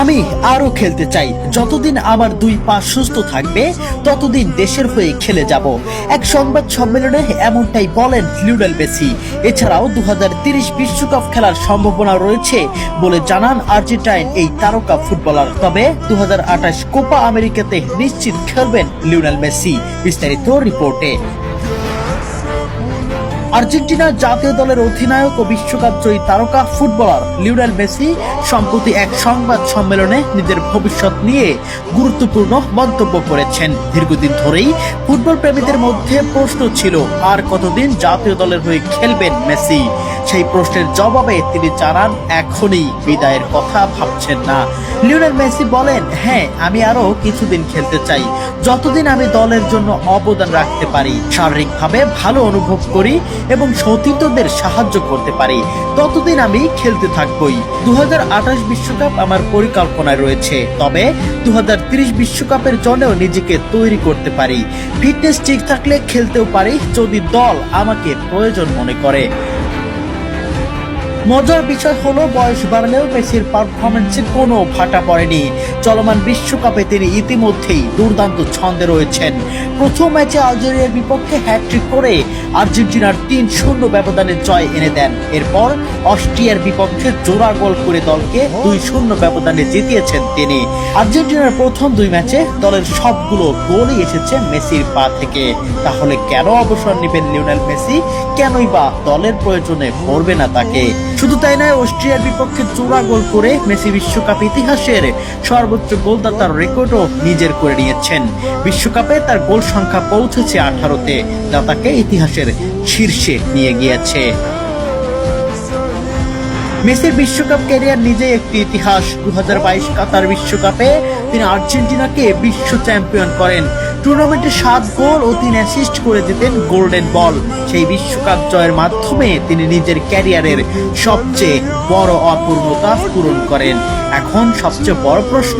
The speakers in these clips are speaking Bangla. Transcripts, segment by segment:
আমি আরো খেলতে চাই। যতদিন আমার দুই পা সুস্থ থাকবে ততদিন দেশের হয়ে খেলে যাব। এক সংবাদ সম্মেলনে এমনটাই বলেন লিওনেল মেসি। এছাড়াও 2030 বিশ্বকাপ খেলার সম্ভাবনা রয়েছে বলে জানান আর্জেন্টাইন এই তারকা ফুটবলার। তবে 2028 কোপা আমেরিকাতে নিশ্চিত খেলবেন লিওনেল মেসি। বিস্তারিত রিপোর্টে। আর্জেন্টিনা জাতীয় দলের অধিনায়ক ও বিশ্বকাপ জয়ী তারকা ফুটবলার লিওনেল মেসি সম্প্রতি এক সংবাদ সম্মেলনে নিজের ভবিষ্যৎ নিয়ে গুরুত্বপূর্ণ মন্তব্য করেছেন। দীর্ঘদিন ধরেই ফুটবল প্রেমীদের মধ্যে প্রশ্ন ছিল আর কতদিন জাতীয় দলের হয়ে খেলবেন মেসি। সেই প্রশ্নের জবাবে তিনি জানান এখনই বিদায়ের কথা ভাবছেন না। লিওনেল মেসি বলেন, হ্যাঁ, আমি আরো কিছুদিন খেলতে চাই। যতদিন আমি দলের জন্য অবদান রাখতে পারি, শারীরিকভাবে ভালো অনুভব করি এবং সতীর্থদের সাহায্য করতে পারি, ততদিন আমি খেলতে থাকবই। 2028 বিশ্বকাপ আমার পরিকল্পনায় রয়েছে, তবে 2030 বিশ্বকাপের জন্যও নিজেকে তৈরি করতে পারি। ফিটনেস ঠিক থাকলে খেলতেও পারি যদি দল আমাকে প্রয়োজন মনে করে। মজার বিষয় হলো বয়স বাড়লেও মেসির পারফরমেন্সে কোনো ভাটা পড়েনি। চলমান বিশ্বকাপে তিনি ইতিমধ্যেই দুর্দান্ত ছন্দে রয়েছেন। প্রথম ম্যাচে আলজেরিয়ার বিপক্ষে হ্যাটট্রিক করে আর্জেন্টিনার 3-0 ব্যবধানে জয় এনে দেন। এরপর অস্ট্রিয়ার বিপক্ষে জোড়া গোল করে দলকে 2-0 ব্যবধানে জিতিয়েছেন তিনি। আর্জেন্টিনার প্রথম দুই ম্যাচে দলের সবগুলো গোলই এসেছে মেসির পা থেকে। তাহলে কেন অবসর নেবেন লিওনেল মেসি? কেনই বা দলের প্রয়োজনে পড়বে না তাকে? শুধু তাই নয়, অস্ট্রিয়ার বিপক্ষে জোড়া গোল করে মেসি বিশ্বকাপ ইতিহাসের সর্বোচ্চ গোলদাতার রেকর্ডও নিজের করে নিয়েছেন। বিশ্বকাপে তার গোল সংখ্যা পৌঁছেছে 18-তে, যা তাকে ইতিহাসের শীর্ষে নিয়ে গিয়েছে। মেসির বিশ্বকাপ ক্যারিয়ার নিজেই একটি ইতিহাস। 2022 কাতার বিশ্বকাপে তিনি আর্জেন্টিনাকে বিশ্ব চ্যাম্পিয়ন করেন। টুর্নামেন্টে 7 গোল ও 3 অ্যাসিস্ট করে দিতেন গোল্ডেন বল। সেই বিশ্বকাপ জয়ের মাধ্যমে তিনি নিজের ক্যারিয়ারের সবচেয়ে বড় অপূর্ণতা পূরণ করেন। এখন সবচেয়ে বড় প্রশ্ন,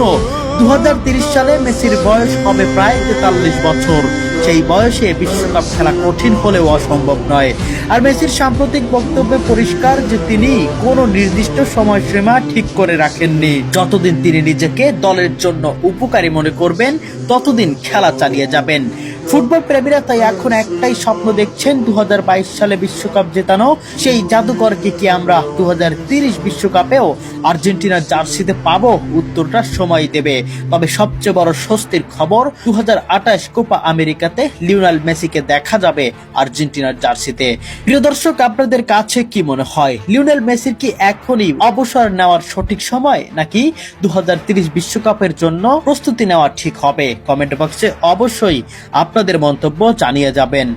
2030 সালে মেসির বয়স হবে প্রায় 43 বছর। সেই বয়সে বিশ্বকাপ খেলা কঠিন হলেও অসম্ভব নয়। আর মেসির সাম্প্রতিক বক্তব্যে পরিষ্কার যে তিনি কোনো নির্দিষ্ট সময়সীমা ঠিক করে রাখেননি। যতদিন তিনি নিজেকে দলের জন্য উপকারী মনে করবেন ততদিন খেলা চালিয়ে যাবেন। ফুটবল প্রেমীরা তাই এখন একটাই স্বপ্ন দেখছেন, 2022 সালে বিশ্বকাপ জেতানো সেই জাদুকরকে কি আমরা 2030 বিশ্বকাপেও আর্জেন্টিনার জার্সিতে পাবো? উত্তরটা সময় দেবে। তবে সবচেয়ে বড় স্বস্তির খবর, 2028 কোপা আমেরিকাতে লিওনেল মেসিকে দেখা যাবে আর্জেন্টিনার জার্সিতে। প্রিয় দর্শক, আপনাদের কাছে কি মনে হয়, লিওনেল মেসির কি এখনই অবসর নেওয়ার সঠিক সময়, নাকি 2030 বিশ্বকাপের জন্য প্রস্তুতি নেওয়া ঠিক হবে? কমেন্ট বক্সে অবশ্যই আপনাদের মন্তব্য জানিয়ে যাবেন।